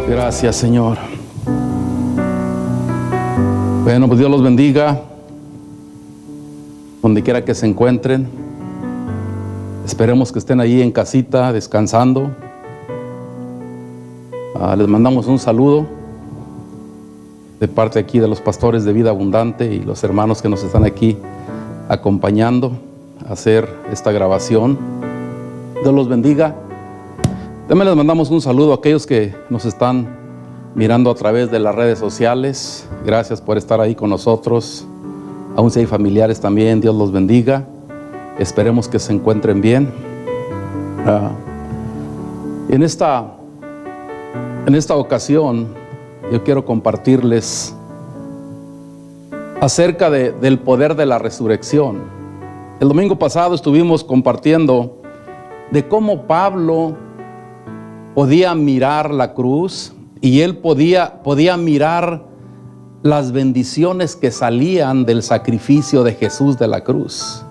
Gracias, Señor. Bueno, pues Dios los bendiga donde quiera que se encuentren. Esperemos que estén ahí en casita descansando. Les mandamos un saludo de parte aquí de los pastores de Vida Abundante y los hermanos que nos están aquí acompañando a hacer esta grabación. Dios los bendiga. También les mandamos un saludo a aquellos que nos están mirando a través de las redes sociales. Gracias por estar ahí con nosotros. Aún si hay familiares también, Dios los bendiga. Esperemos que se encuentren bien. En esta ocasión yo quiero compartirles acerca del poder de la resurrección. El domingo pasado estuvimos compartiendo de cómo Pablo podía mirar la cruz y él podía mirar las bendiciones que salían del sacrificio de Jesús de la cruz.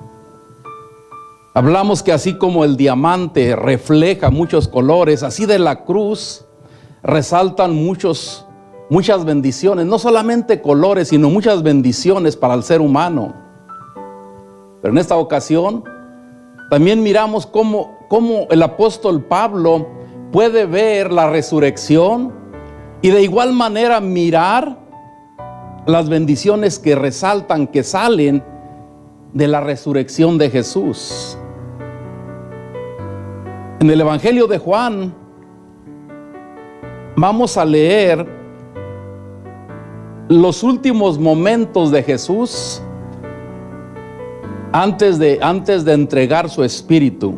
Hablamos que así como el diamante refleja muchos colores, así de la cruz resaltan muchas bendiciones, no solamente colores, sino muchas bendiciones para el ser humano. Pero en esta ocasión también miramos cómo el apóstol Pablo puede ver la resurrección y de igual manera mirar las bendiciones que resaltan, que salen de la resurrección de Jesús. En el Evangelio de Juan vamos a leer los últimos momentos de Jesús antes de entregar su espíritu.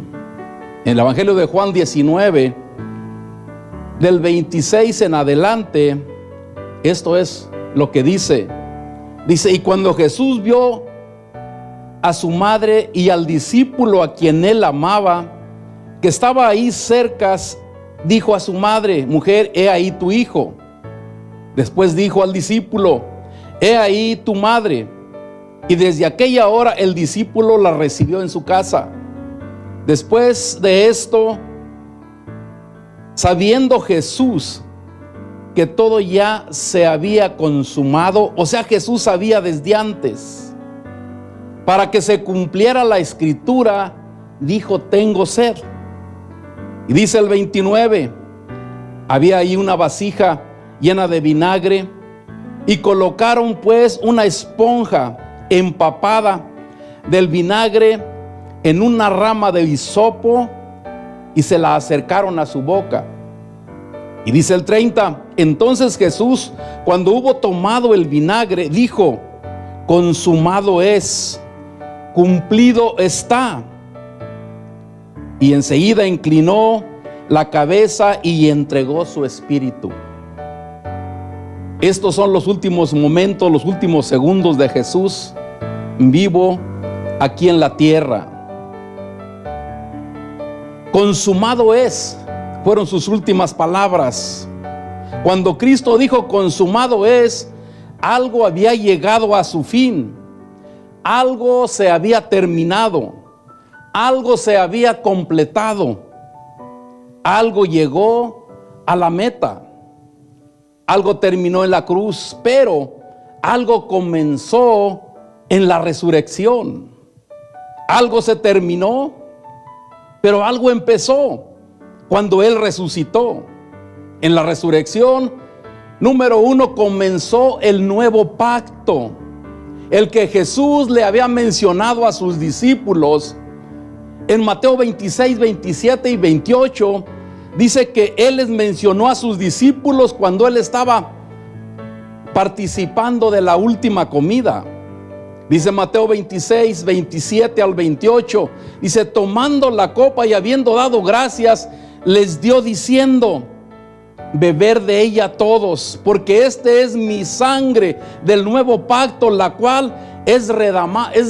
En el Evangelio de Juan 19, del 26 en adelante, esto es lo que dice. Dice: y cuando Jesús vio a su madre y al discípulo a quien él amaba, que estaba ahí cerca, dijo a su madre: mujer, he ahí tu hijo. Después dijo al discípulo: he ahí tu madre. Y desde aquella hora el discípulo la recibió en su casa. Después de esto, sabiendo Jesús que todo ya se había consumado, o sea, Jesús sabía desde antes, para que se cumpliera la escritura, dijo: tengo sed. Y dice el 29, había ahí una vasija llena de vinagre, y colocaron pues una esponja empapada del vinagre en una rama de hisopo, y se la acercaron a su boca. Y dice el 30, entonces Jesús, cuando hubo tomado el vinagre, dijo: consumado es, cumplido está. Y enseguida inclinó la cabeza y entregó su espíritu. Estos son los últimos momentos, los últimos segundos de Jesús vivo aquí en la tierra. Consumado es, fueron sus últimas palabras. Cuando Cristo dijo consumado es, algo había llegado a su fin, algo se había terminado, algo se había completado, algo llegó a la meta, algo terminó en la cruz, pero algo comenzó en la resurrección. Algo se terminó, pero algo empezó cuando Él resucitó. En la resurrección, número 1, comenzó el nuevo pacto, el que Jesús le había mencionado a sus discípulos. En Mateo 26, 27 y 28, dice que Él les mencionó a sus discípulos cuando Él estaba participando de la última comida. Dice Mateo 26, 27 al 28, dice: tomando la copa y habiendo dado gracias, les dio diciendo: beber de ella todos, porque este es mi sangre del nuevo pacto, la cual es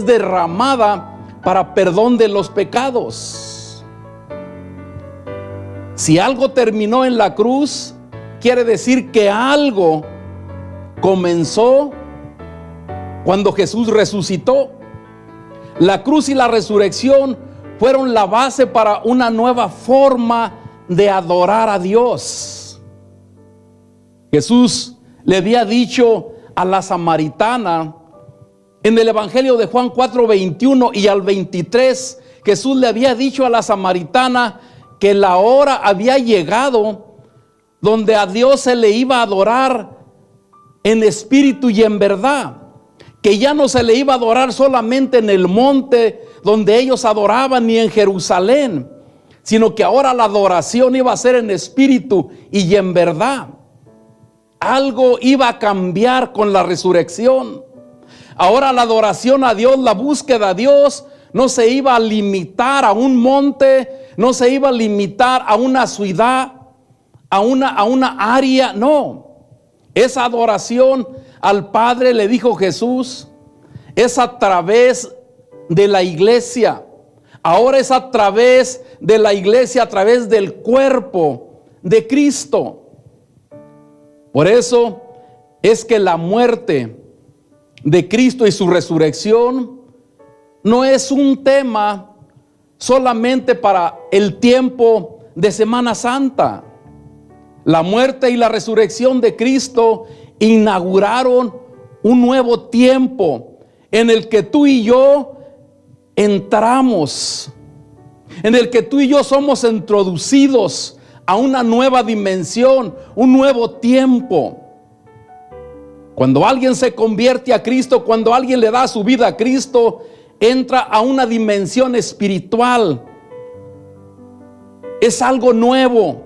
derramada para perdón de los pecados. Si algo terminó en la cruz, quiere decir que algo comenzó cuando Jesús resucitó. La cruz y la resurrección fueron la base para una nueva forma de adorar a Dios. Jesús le había dicho a la samaritana en el Evangelio de Juan 4:21 y al 23, Jesús le había dicho a la samaritana que la hora había llegado donde a Dios se le iba a adorar en espíritu y en verdad, que ya no se le iba a adorar solamente en el monte donde ellos adoraban ni en Jerusalén, sino que ahora la adoración iba a ser en espíritu y en verdad. Algo iba a cambiar con la resurrección. Ahora la adoración a Dios, la búsqueda a Dios, no se iba a limitar a un monte, no se iba a limitar a una ciudad, a una área, no. Esa adoración al Padre, le dijo Jesús, es a través de la iglesia. Ahora es a través de la iglesia, a través del cuerpo de Cristo. Por eso es que la muerte de Cristo y su resurrección no es un tema solamente para el tiempo de Semana Santa. La muerte y la resurrección de Cristo inauguraron un nuevo tiempo en el que tú y yo entramos, en el que tú y yo somos introducidos a una nueva dimensión, un nuevo tiempo. Cuando alguien se convierte a Cristo, cuando alguien le da su vida a Cristo, entra a una dimensión espiritual. Es algo nuevo.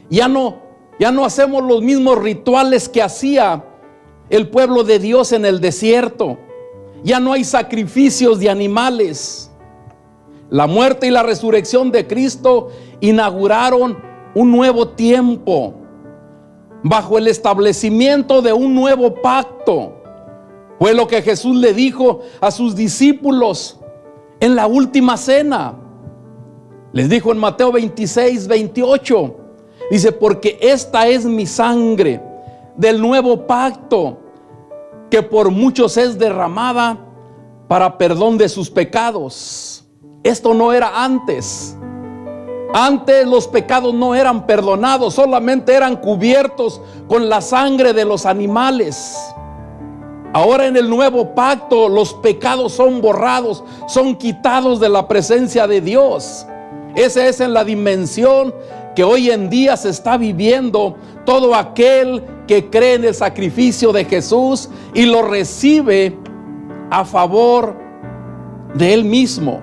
Ya no hacemos los mismos rituales que hacía el pueblo de Dios en el desierto. Ya no hay sacrificios de animales. La muerte y la resurrección de Cristo inauguraron un nuevo tiempo bajo el establecimiento de un nuevo pacto. Fue lo que Jesús le dijo a sus discípulos en la última cena. Les dijo en Mateo 26:28. Dice, porque esta es mi sangre del nuevo pacto, que por muchos es derramada para perdón de sus pecados. Esto no era antes. Antes los pecados no eran perdonados, solamente eran cubiertos con la sangre de los animales. Ahora en el nuevo pacto los pecados son borrados, son quitados de la presencia de Dios. Esa es en la dimensión que hoy en día se está viviendo todo aquel que cree en el sacrificio de Jesús y lo recibe a favor de Él mismo.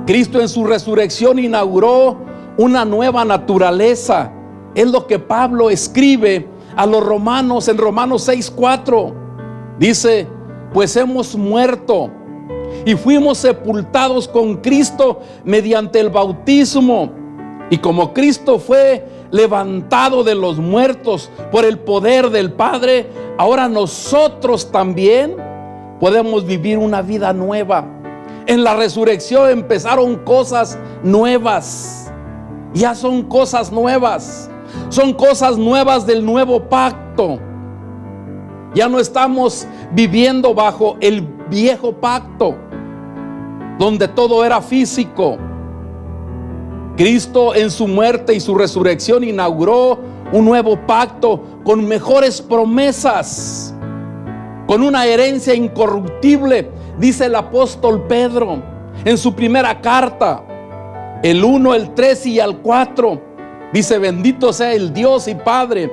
Cristo en su resurrección inauguró una nueva naturaleza. Es lo que Pablo escribe a los romanos en Romanos 6:4. Dice, pues hemos muerto y fuimos sepultados con Cristo mediante el bautismo. Y como Cristo fue levantado de los muertos por el poder del Padre, ahora nosotros también podemos vivir una vida nueva. En la resurrección empezaron cosas nuevas. Ya son cosas nuevas. Son cosas nuevas del nuevo pacto. Ya no estamos viviendo bajo el viejo pacto, donde todo era físico. Cristo en su muerte y su resurrección inauguró un nuevo pacto con mejores promesas, con una herencia incorruptible, dice el apóstol Pedro en su primera carta, el 1, el 3 y el 4. Dice, bendito sea el Dios y Padre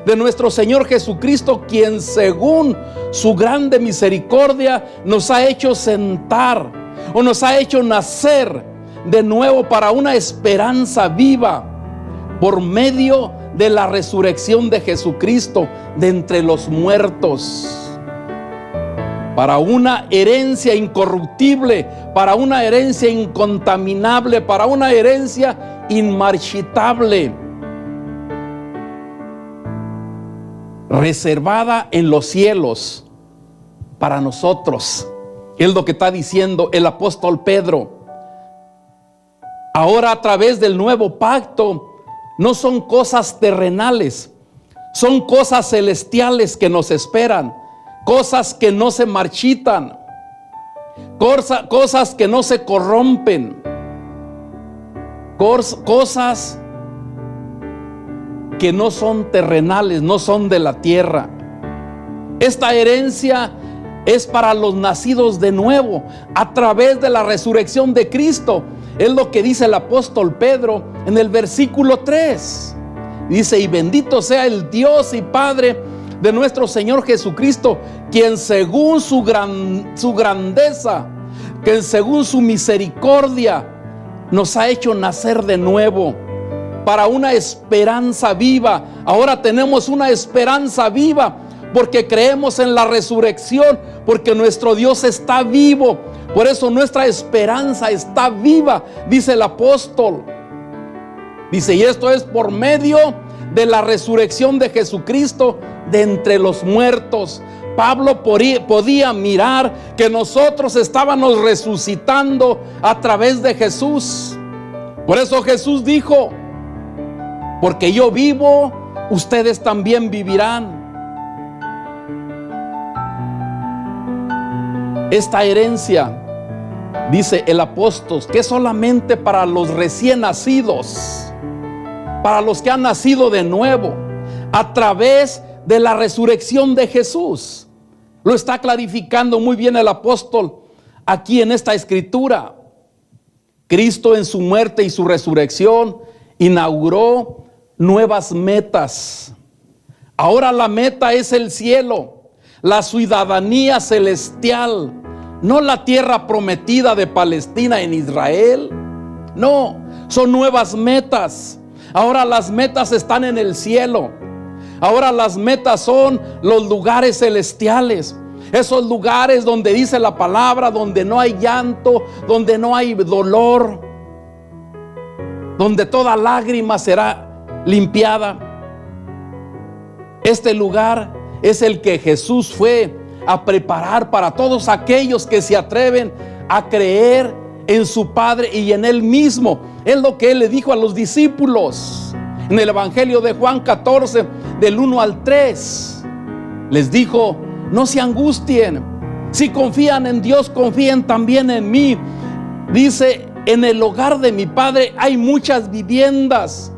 de nuestro Señor Jesucristo, quien según su grande misericordia nos ha hecho sentar o nos ha hecho nacer de nuevo para una esperanza viva por medio de la resurrección de Jesucristo de entre los muertos, para una herencia incorruptible, para una herencia incontaminable, para una herencia inmarchitable, reservada en los cielos para nosotros. Es lo que está diciendo el apóstol Pedro. Ahora, a través del nuevo pacto, no son cosas terrenales, son cosas celestiales que nos esperan, cosas que no se marchitan, cosas que no se corrompen, cosas que no son terrenales, no son de la tierra. Esta herencia es para los nacidos de nuevo a través de la resurrección de Cristo. Es lo que dice el apóstol Pedro en el versículo 3. Dice: y bendito sea el Dios y Padre de nuestro Señor Jesucristo, quien según su grandeza, que según su misericordia, nos ha hecho nacer de nuevo para una esperanza viva. Ahora tenemos una esperanza viva porque creemos en la resurrección, porque nuestro Dios está vivo. Por eso nuestra esperanza está viva, dice el apóstol. Dice: y esto es por medio de la resurrección de Jesucristo de entre los muertos. Pablo podía mirar que nosotros estábamos resucitando a través de Jesús. Por eso Jesús dijo: porque yo vivo, ustedes también vivirán. Esta herencia, dice el apóstol, que es solamente para los recién nacidos, para los que han nacido de nuevo, a través de la resurrección de Jesús. Lo está clarificando muy bien el apóstol aquí en esta escritura. Cristo, en su muerte y su resurrección, inauguró nuevas metas. Ahora la meta es el cielo, la ciudadanía celestial, no la tierra prometida de Palestina en Israel. No, son nuevas metas. Ahora las metas están en el cielo. Ahora las metas son los lugares celestiales. Esos lugares donde dice la palabra, donde no hay llanto, donde no hay dolor, donde toda lágrima será limpiada. Este lugar es el que Jesús fue a preparar para todos aquellos que se atreven a creer en su Padre y en Él mismo. Es lo que Él le dijo a los discípulos en el Evangelio de Juan 14, del 1 al 3. Les dijo: no se angustien, si confían en Dios, confíen también en mí. Dice: en el hogar de mi Padre hay muchas viviendas.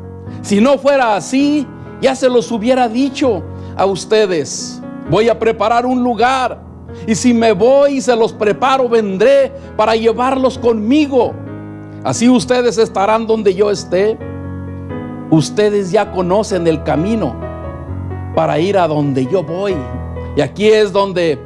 Si no fuera así, ya se los hubiera dicho a ustedes. Voy a preparar un lugar, y si me voy y se los preparo, vendré para llevarlos conmigo. Así ustedes estarán donde yo esté. Ustedes ya conocen el camino para ir a donde yo voy. Y aquí es donde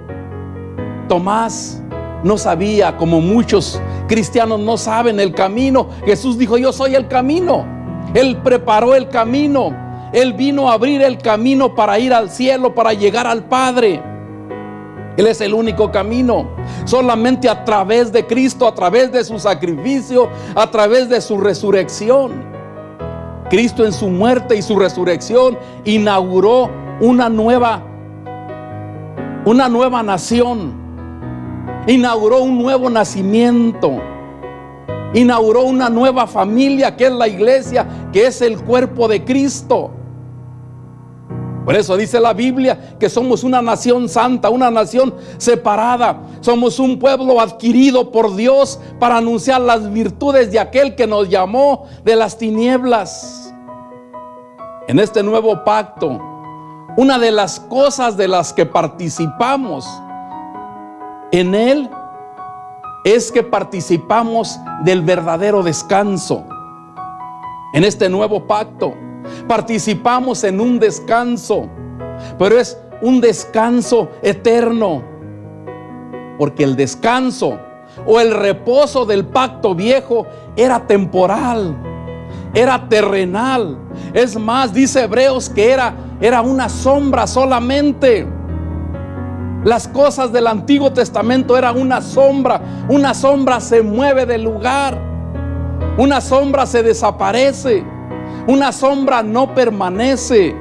Tomás no sabía, como muchos cristianos no saben el camino. Jesús dijo: yo soy el camino. Él preparó el camino. Él vino a abrir el camino para ir al cielo, para llegar al Padre. Él es el único camino. Solamente a través de Cristo, a través de su sacrificio, a través de su resurrección. Cristo, en su muerte y su resurrección, inauguró una nueva nación. Inauguró un nuevo nacimiento. Inauguró una nueva familia, que es la iglesia, que es el cuerpo de Cristo. Por eso dice la Biblia que somos una nación santa, una nación separada. Somos un pueblo adquirido por Dios para anunciar las virtudes de aquel que nos llamó de las tinieblas. En este nuevo pacto, una de las cosas de las que participamos en él es que participamos del verdadero descanso. En este nuevo pacto participamos en un descanso, pero es un descanso eterno, porque el descanso o el reposo del pacto viejo era temporal, era terrenal. Es más, dice Hebreos que era una sombra solamente. Las cosas del Antiguo Testamento eran una sombra. Una sombra se mueve del lugar, una sombra se desaparece, una sombra no permanece.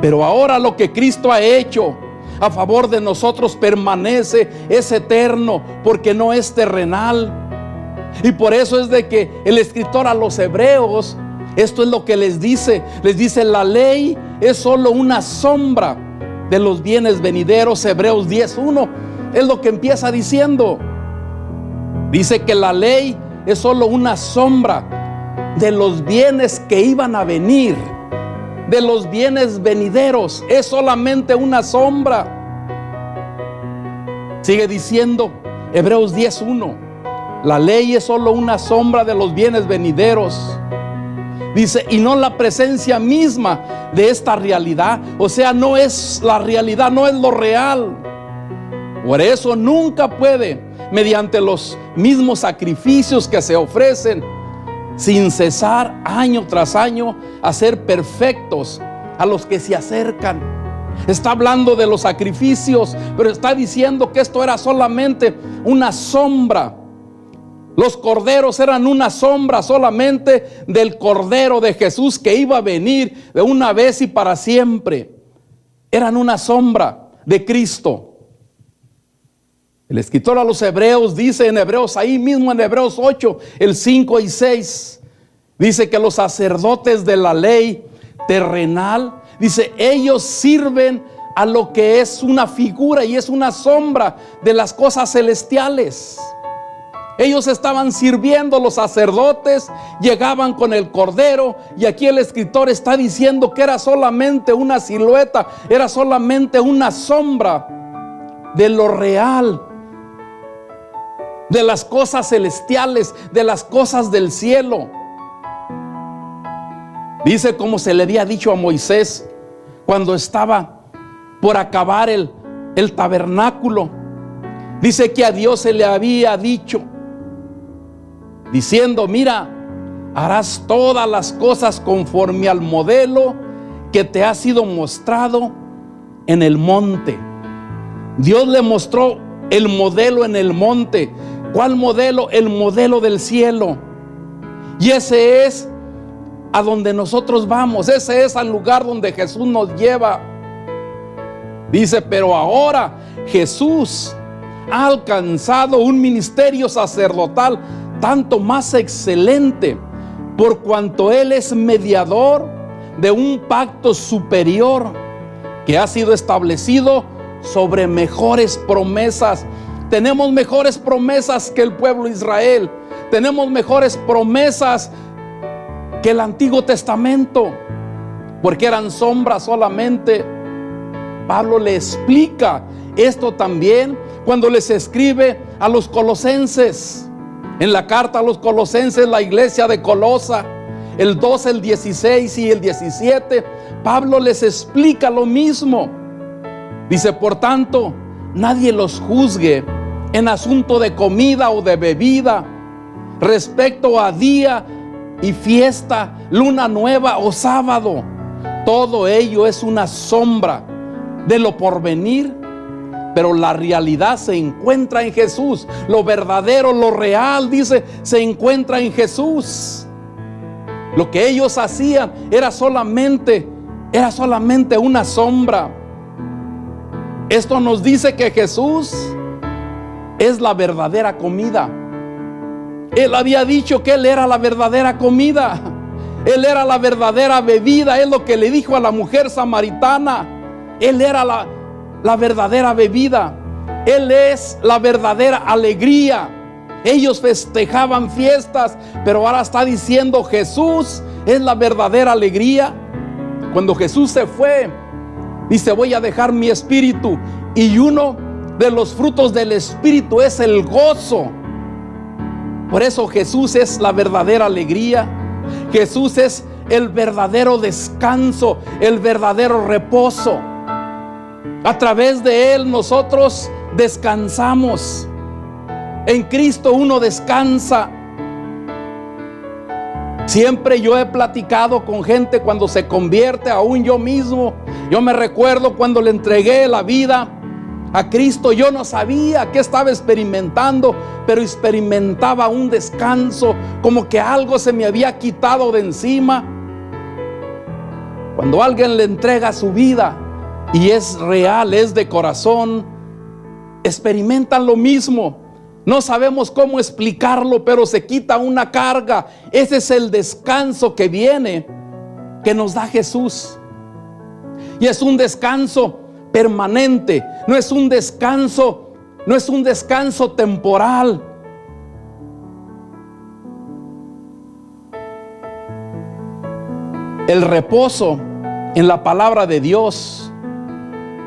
Pero ahora lo que Cristo ha hecho a favor de nosotros permanece, es eterno, porque no es terrenal. Y por eso es de que el escritor a los hebreos, esto es lo que les dice, la ley es solo una sombra de los bienes venideros. Hebreos 10:1 es lo que empieza diciendo. Dice que la ley es solo una sombra de los bienes que iban a venir, de los bienes venideros. Es solamente una sombra. Sigue diciendo Hebreos 10:1, la ley es solo una sombra de los bienes venideros. Dice, y no la presencia misma de esta realidad. O sea, no es la realidad, no es lo real. Por eso nunca puede, mediante los mismos sacrificios que se ofrecen, sin cesar año tras año, hacer perfectos a los que se acercan. Está hablando de los sacrificios, pero está diciendo que esto era solamente una sombra. Los corderos eran una sombra solamente del Cordero de Jesús que iba a venir de una vez y para siempre. Eran una sombra de Cristo. El escritor a los hebreos dice en Hebreos, ahí mismo en Hebreos 8, el 5 y 6, dice que los sacerdotes de la ley terrenal, dice, ellos sirven a lo que es una figura y es una sombra de las cosas celestiales. Ellos estaban sirviendo, los sacerdotes llegaban con el cordero, y aquí el escritor está diciendo que era solamente una silueta, era solamente una sombra de lo real, de las cosas celestiales, de las cosas del cielo. Dice como se le había dicho a Moisés cuando estaba por acabar el tabernáculo. Dice que a Dios se le había dicho, diciendo, mira, harás todas las cosas conforme al modelo que te ha sido mostrado en el monte. Dios le mostró el modelo en el monte. ¿Cuál modelo? El modelo del cielo. Y ese es a donde nosotros vamos, ese es al lugar donde Jesús nos lleva. Dice, pero ahora Jesús ha alcanzado un ministerio sacerdotal tanto más excelente, por cuanto Él es mediador de un pacto superior que ha sido establecido sobre mejores promesas. Tenemos mejores promesas que el pueblo de Israel. Tenemos mejores promesas que el Antiguo Testamento, porque eran sombras solamente. Pablo le explica esto también cuando les escribe a los colosenses. En la carta a los colosenses, la iglesia de Colosa, el 12, el 16 y el 17, Pablo les explica lo mismo. Dice, por tanto, nadie los juzgue en asunto de comida o de bebida, respecto a día y fiesta, luna nueva o sábado. Todo ello es una sombra de lo porvenir, pero la realidad se encuentra en Jesús. Lo verdadero, lo real, dice, se encuentra en Jesús. Lo que ellos hacían era solamente una sombra. Esto nos dice que Jesús es la verdadera comida. Él había dicho que Él era la verdadera comida. Él era la verdadera bebida. Es lo que le dijo a la mujer samaritana. Él era la verdadera bebida. Él es la verdadera alegría. Ellos festejaban fiestas, pero ahora está diciendo Jesús es la verdadera alegría. Cuando Jesús se fue, dice, voy a dejar mi espíritu, y uno de los frutos del espíritu es el gozo. Por eso Jesús es la verdadera alegría. Jesús es el verdadero descanso, el verdadero reposo. A través de Él nosotros descansamos. En Cristo uno descansa. Siempre yo he platicado con gente cuando se convierte, aún yo mismo. Yo me recuerdo cuando le entregué la vida a Cristo, yo no sabía qué estaba experimentando, pero experimentaba un descanso, como que algo se me había quitado de encima. Cuando alguien le entrega su vida, y es real, es de corazón, experimentan lo mismo. No sabemos cómo explicarlo, pero se quita una carga. Ese es el descanso que viene, que nos da Jesús. Y es un descanso permanente, no es un descanso temporal. El reposo en la palabra de Dios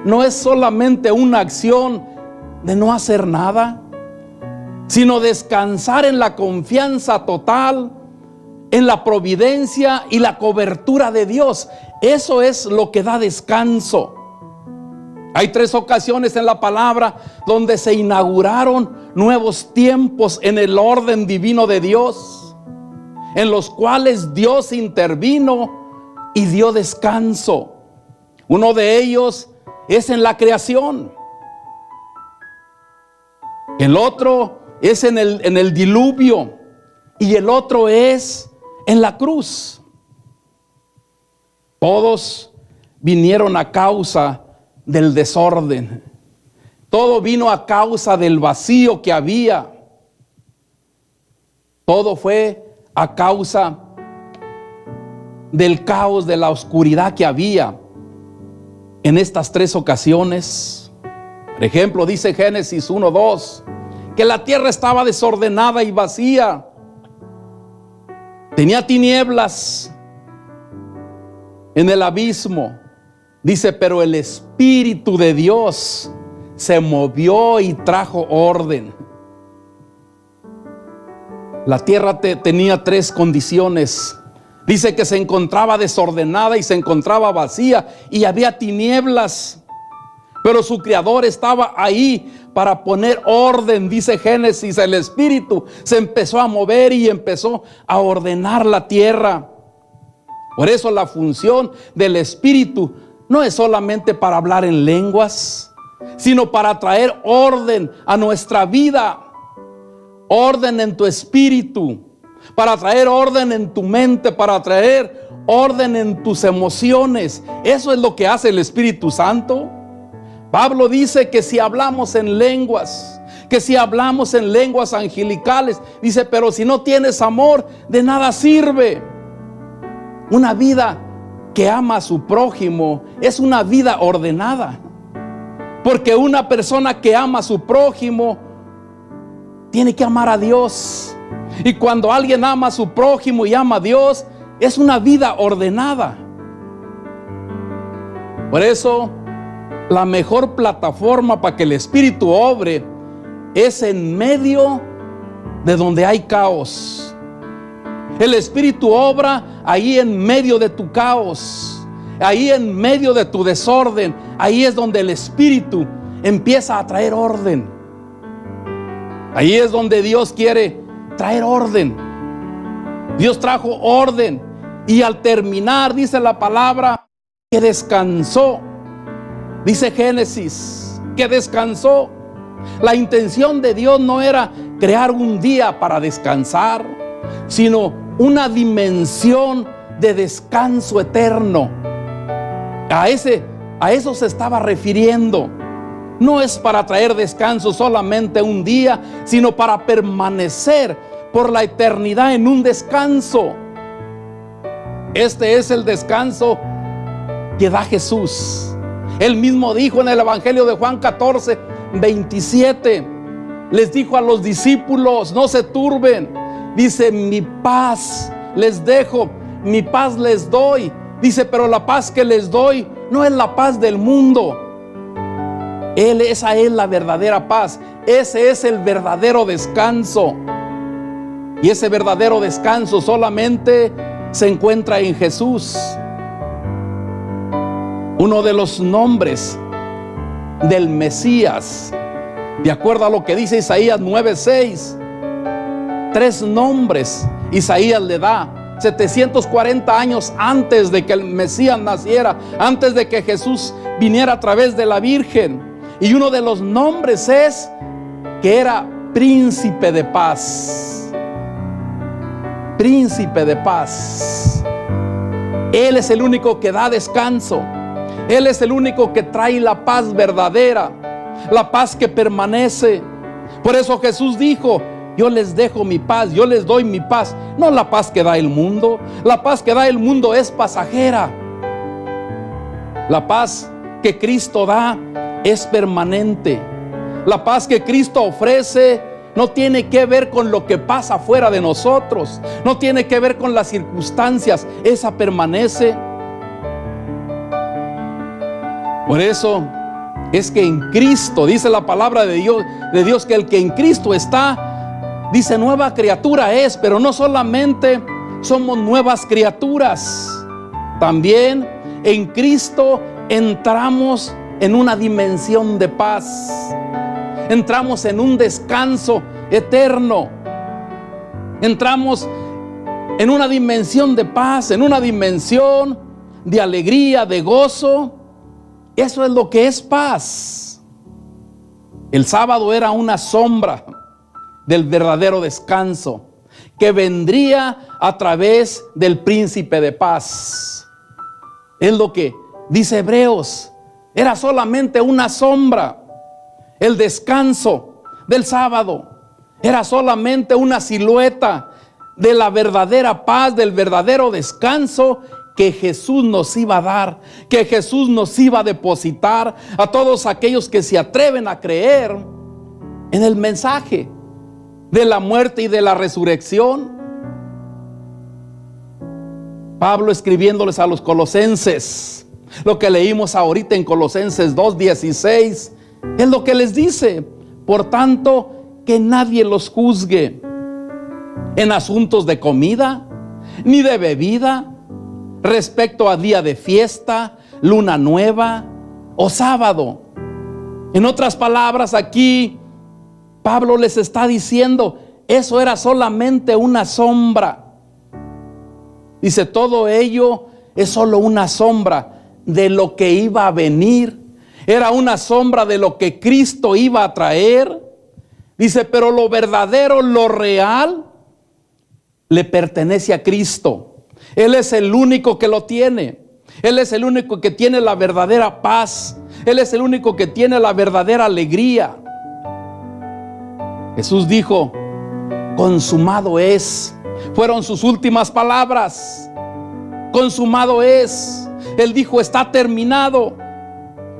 no es solamente una acción de no hacer nada, sino descansar en la confianza total, en la providencia y la cobertura de Dios. Eso es lo que da descanso. Hay 3 ocasiones en la palabra donde se inauguraron nuevos tiempos en el orden divino de Dios, en los cuales Dios intervino y dio descanso. Uno de ellos es en la creación. El otro es en el diluvio. Y el otro es en la cruz. Todos vinieron a causa del desorden. Todo vino a causa del vacío que había. Todo fue a causa del caos, de la oscuridad que había en estas 3 ocasiones. Por ejemplo, dice Génesis 1:2 que la tierra estaba desordenada y vacía, tenía tinieblas en el abismo. Dice, pero el Espíritu de Dios se movió y trajo orden. La tierra tenía 3 condiciones. Dice que se encontraba desordenada y se encontraba vacía y había tinieblas. Pero su Creador estaba ahí para poner orden. Dice Génesis, el Espíritu se empezó a mover y empezó a ordenar la tierra. Por eso la función del Espíritu no es solamente para hablar en lenguas, sino para traer orden a nuestra vida. Orden en tu espíritu, para traer orden en tu mente, para traer orden en tus emociones. Eso es lo que hace el Espíritu Santo. Pablo dice que si hablamos en lenguas, que si hablamos en lenguas angelicales, dice, pero si no tienes amor, de nada sirve. Una vida que ama a su prójimo es una vida ordenada, porque una persona que ama a su prójimo tiene que amar a Dios. Y cuando alguien ama a su prójimo y ama a Dios, es una vida ordenada. Por eso, la mejor plataforma para que el Espíritu obre es en medio de donde hay caos. El Espíritu obra ahí en medio de tu caos, ahí en medio de tu desorden. Ahí es donde el Espíritu empieza a traer orden. Ahí es donde Dios quiere traer orden. Dios trajo orden y al terminar, dice la palabra, que descansó. Dice Génesis, que descansó. La intención de Dios no era crear un día para descansar, sino una dimensión de descanso eterno. A eso se estaba refiriendo. No es para traer descanso solamente un día, sino para permanecer por la eternidad en un descanso. Este es el descanso que da Jesús. Él mismo dijo en el Evangelio de Juan 14:27, les dijo a los discípulos, no se turben. Dice, mi paz les dejo, mi paz les doy. Dice, pero la paz que les doy no es la paz del mundo. Esa es la verdadera paz. Ese es el verdadero descanso. Y ese verdadero descanso solamente se encuentra en Jesús. Uno de los nombres del Mesías, de acuerdo a lo que dice Isaías 9:6, 3 nombres Isaías le da 740 años antes de que el Mesías naciera, antes de que Jesús viniera a través de la Virgen. Y uno de los nombres es que era príncipe de paz. Príncipe de paz. Él es el único que da descanso. Él es el único que trae la paz verdadera, la paz que permanece. Por eso Jesús dijo: yo les dejo mi paz, yo les doy mi paz. No la paz que da el mundo. La paz que da el mundo es pasajera. La paz que Cristo da es permanente. La paz que Cristo ofrece no tiene que ver con lo que pasa fuera de nosotros, no tiene que ver con las circunstancias. Esa permanece. Por eso es que en Cristo, dice la palabra de Dios, que el que en Cristo está, dice, nueva criatura es. Pero no solamente somos nuevas criaturas, también en Cristo entramos en una dimensión de paz. Entramos en un descanso eterno. Entramos en una dimensión de paz, en una dimensión de alegría, de gozo. Eso es lo que es paz. El sábado era una sombra del verdadero descanso que vendría a través del príncipe de paz. Es lo que dice Hebreos. Era solamente una sombra. El descanso del sábado era solamente una silueta de la verdadera paz, del verdadero descanso que Jesús nos iba a dar, que Jesús nos iba a depositar a todos aquellos que se atreven a creer en el mensaje de la muerte y de la resurrección. Pablo, escribiéndoles a los colosenses, lo que leímos ahorita en Colosenses 2:16, es lo que les dice: por tanto, que nadie los juzgue en asuntos de comida ni de bebida, respecto a día de fiesta, luna nueva o sábado. En otras palabras, aquí Pablo les está diciendo: eso era solamente una sombra. Dice, todo ello es solo una sombra de lo que iba a venir. Era una sombra de lo que Cristo iba a traer. Dice, pero lo verdadero, lo real, le pertenece a Cristo. Él es el único que lo tiene. Él es el único que tiene la verdadera paz. Él es el único que tiene la verdadera alegría. Jesús dijo: consumado es. Fueron sus últimas palabras. Consumado es. Él dijo: está terminado.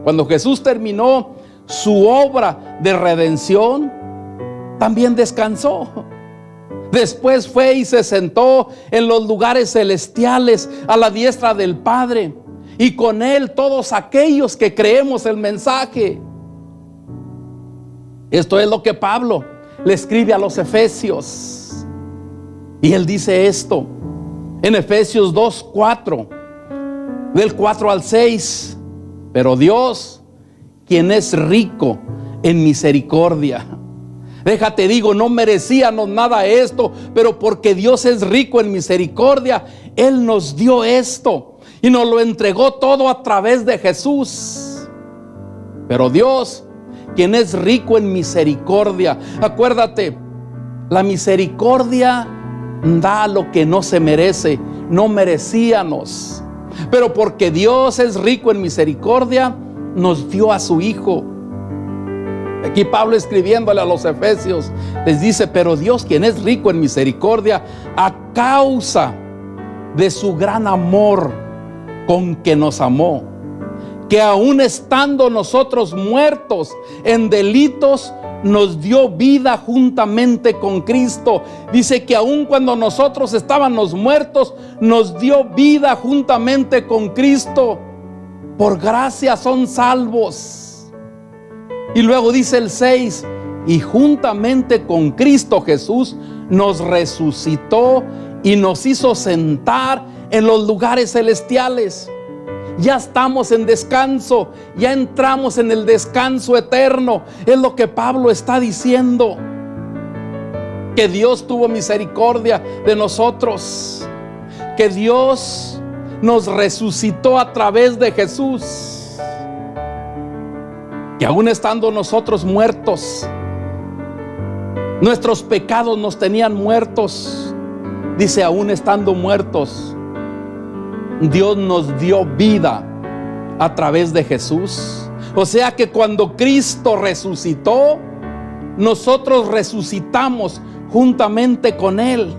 Cuando Jesús terminó su obra de redención, también descansó. Después fue y se sentó en los lugares celestiales a la diestra del Padre, y con él todos aquellos que creemos el mensaje. Esto es lo que Pablo le escribe a los Efesios, y él dice esto en Efesios 2:4, del 4 al 6: pero Dios, quien es rico en misericordia. Déjate digo, no merecíamos nada esto, pero porque Dios es rico en misericordia, Él nos dio esto y nos lo entregó todo a través de Jesús. Pero Dios, quien es rico en misericordia, acuérdate, la misericordia da lo que no se merece, no merecíamos. Pero porque Dios es rico en misericordia, nos dio a su Hijo. Aquí Pablo, escribiéndole a los Efesios, les dice: pero Dios, quien es rico en misericordia, a causa de su gran amor con que nos amó, que aun estando nosotros muertos en delitos, nos dio vida juntamente con Cristo. Dice que aun cuando nosotros estábamos muertos, nos dio vida juntamente con Cristo. Por gracia son salvos. Y luego dice el 6: y juntamente con Cristo Jesús nos resucitó y nos hizo sentar en los lugares celestiales. Ya estamos en descanso, ya entramos en el descanso eterno. Es lo que Pablo está diciendo, que Dios tuvo misericordia de nosotros, que Dios nos resucitó a través de Jesús, que aún estando nosotros muertos, nuestros pecados nos tenían muertos. Dice, aún estando muertos, Dios nos dio vida a través de Jesús. O sea que cuando Cristo resucitó, nosotros resucitamos juntamente con Él.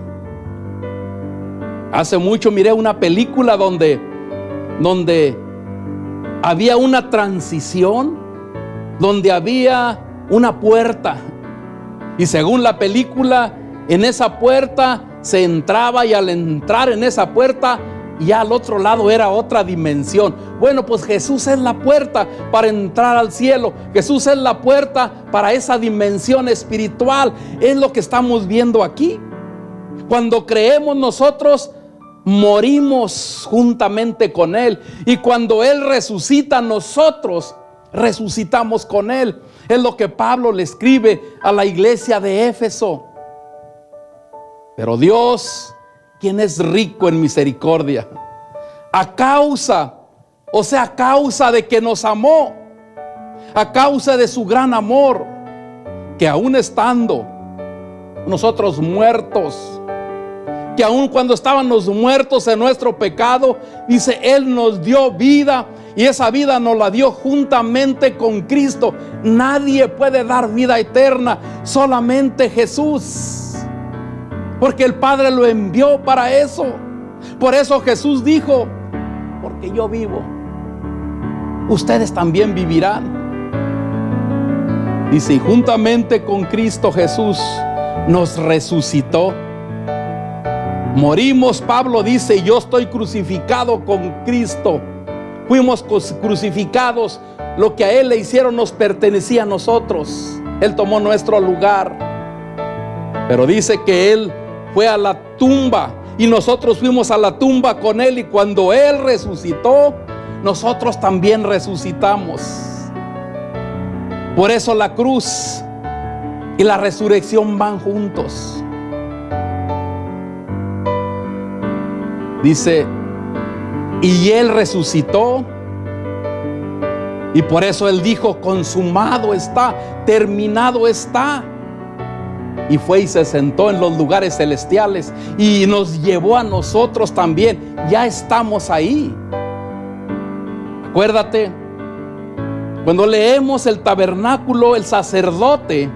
Hace mucho miré una película donde había una transición, donde había una puerta. Y según la película, en esa puerta se entraba, y al entrar en esa puerta, ya al otro lado era otra dimensión. Bueno, pues Jesús es la puerta para entrar al cielo. Jesús es la puerta para esa dimensión espiritual. Es lo que estamos viendo aquí. Cuando creemos, nosotros morimos juntamente con Él. Y cuando Él resucita, nosotros resucitamos con Él. Es lo que Pablo le escribe a la iglesia de Éfeso. Pero Dios, quien es rico en misericordia, a causa de que nos amó, a causa de su gran amor, que aún estando nosotros muertos, que aún cuando estábamos muertos en nuestro pecado, dice, Él nos dio vida, y esa vida nos la dio juntamente con Cristo. Nadie puede dar vida eterna, solamente Jesús, porque el Padre lo envió para eso. Por eso Jesús dijo, porque yo vivo, ustedes también vivirán. Dice, y juntamente con Cristo Jesús nos resucitó. Morimos, Pablo dice, yo estoy crucificado con Cristo. Fuimos crucificados. Lo que a Él le hicieron nos pertenecía a nosotros. Él tomó nuestro lugar. Pero dice que Él fue a la tumba y nosotros fuimos a la tumba con Él, y cuando Él resucitó, nosotros también resucitamos. Por eso la cruz y la resurrección van juntos. Dice, y Él resucitó, y por eso Él dijo, consumado está, terminado está. Y fue y se sentó en los lugares celestiales y nos llevó a nosotros también. Ya estamos ahí. Acuérdate, cuando leemos el tabernáculo, el sacerdote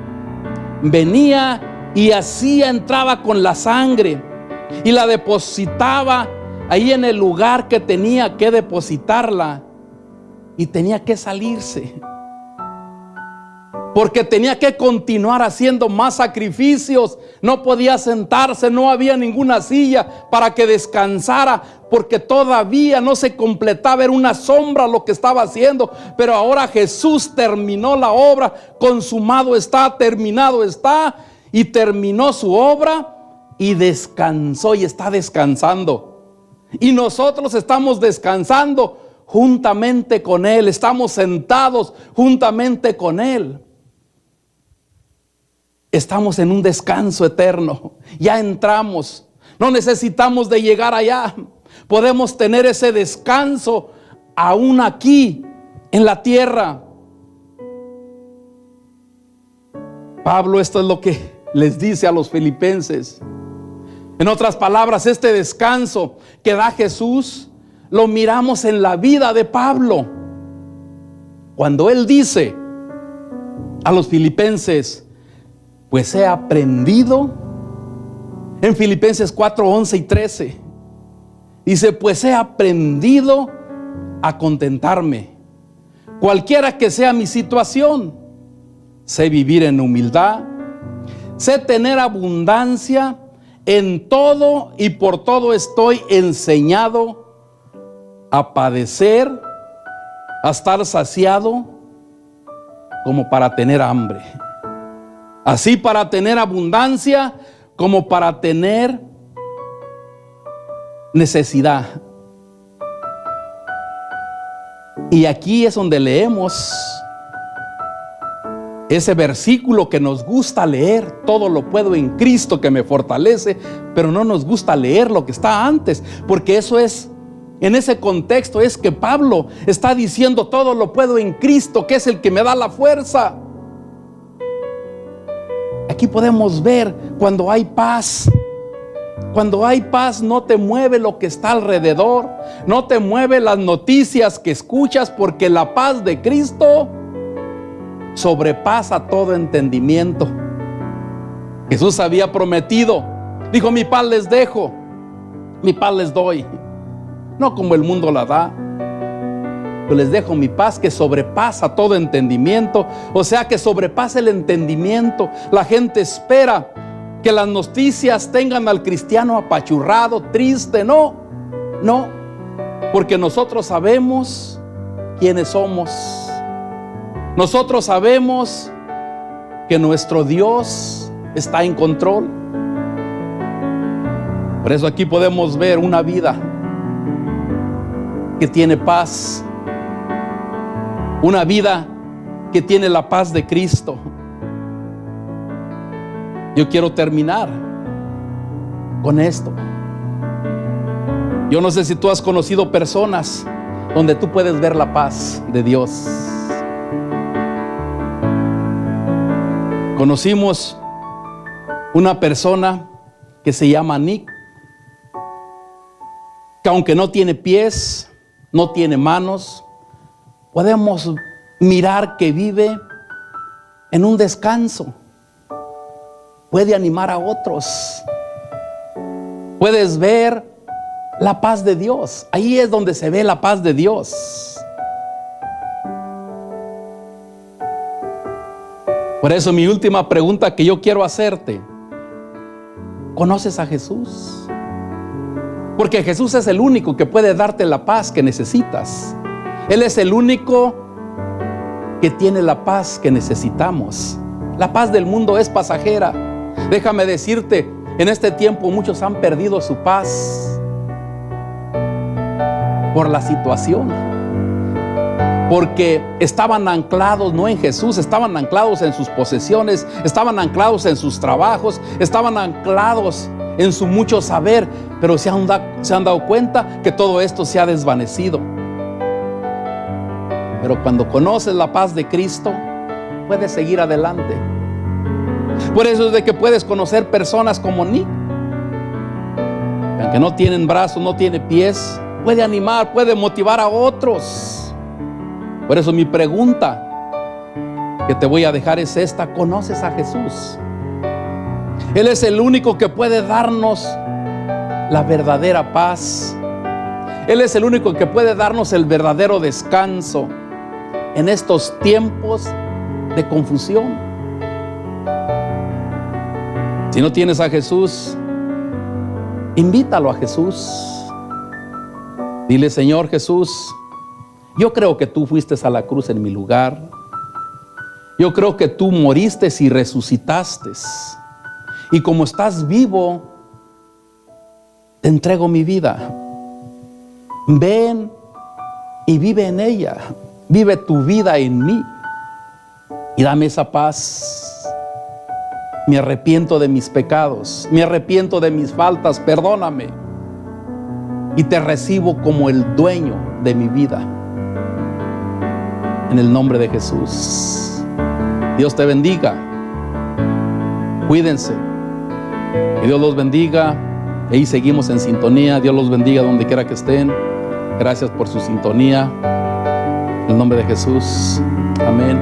venía y entraba con la sangre y la depositaba ahí en el lugar que tenía que depositarla, y tenía que salirse, porque tenía que continuar haciendo más sacrificios. No podía sentarse, no había ninguna silla para que descansara, porque todavía no se completaba, era una sombra lo que estaba haciendo. Pero ahora Jesús terminó la obra, consumado está, terminado está, y terminó su obra y descansó, y está descansando. Y nosotros estamos descansando juntamente con Él, estamos sentados juntamente con Él. Estamos en un descanso eterno. Ya entramos. No necesitamos de llegar allá. Podemos tener ese descanso aún aquí en la tierra. Pablo, esto es lo que les dice a los filipenses. En otras palabras, este descanso que da Jesús lo miramos en la vida de Pablo. Cuando él dice a los filipenses, pues he aprendido, en Filipenses 4, 11 y 13, dice, pues he aprendido a contentarme, cualquiera que sea mi situación. Sé vivir en humildad, sé tener abundancia, en todo y por todo estoy enseñado a padecer, a estar saciado, como para tener hambre. Así para tener abundancia como para tener necesidad. Y aquí es donde leemos ese versículo que nos gusta leer: todo lo puedo en Cristo que me fortalece, pero no nos gusta leer lo que está antes, porque eso es, en ese contexto es que Pablo está diciendo todo lo puedo en Cristo, que es el que me da la fuerza. Aquí podemos ver cuando hay paz, Cuando hay paz, no te mueve lo que está alrededor, no te mueve las noticias que escuchas, porque la paz de Cristo sobrepasa todo entendimiento. Jesús había prometido, dijo: mi paz les dejo, mi paz les doy, no como el mundo la da. Yo les dejo mi paz que sobrepasa todo entendimiento. O sea, que sobrepasa el entendimiento. La gente espera que las noticias tengan al cristiano apachurrado, triste. No, porque nosotros sabemos quiénes somos. Nosotros sabemos que nuestro Dios está en control. Por eso aquí podemos ver una vida que tiene paz, una vida que tiene la paz de Cristo. Yo quiero terminar con esto. Yo no sé si tú has conocido personas donde tú puedes ver la paz de Dios. Conocimos una persona que se llama Nick, que aunque no tiene pies, no tiene manos, podemos mirar que vive en un descanso. Puede animar a otros. Puedes ver la paz de Dios. Ahí es donde se ve la paz de Dios. Por eso mi última pregunta que yo quiero hacerte: ¿conoces a Jesús? Porque Jesús es el único que puede darte la paz que necesitas. Él es el único que tiene la paz que necesitamos. La paz del mundo es pasajera. Déjame decirte, en este tiempo muchos han perdido su paz por la situación, porque estaban anclados no en Jesús, estaban anclados en sus posesiones, estaban anclados en sus trabajos, estaban anclados en su mucho saber, pero se han dado cuenta que todo esto se ha desvanecido. Pero cuando conoces la paz de Cristo, puedes seguir adelante. Por eso es de que puedes conocer personas como Nick, que aunque no tienen brazos, no tiene pies, puede animar, puede motivar a otros. Por eso mi pregunta que te voy a dejar es esta: ¿conoces a Jesús? Él es el único que puede darnos la verdadera paz. Él es el único que puede darnos el verdadero descanso en estos tiempos de confusión. Si no tienes a Jesús, invítalo a Jesús. Dile: Señor Jesús, yo creo que tú fuiste a la cruz en mi lugar. Yo creo que tú moriste y resucitaste. Y como estás vivo, te entrego mi vida. Ven y vive en ella. Vive tu vida en mí y dame esa paz. Me arrepiento de mis pecados, me arrepiento de mis faltas, perdóname. Y te recibo como el dueño de mi vida. En el nombre de Jesús. Dios te bendiga. Cuídense. Que Dios los bendiga. Y ahí seguimos en sintonía. Dios los bendiga donde quiera que estén. Gracias por su sintonía. En el nombre de Jesús. Amén.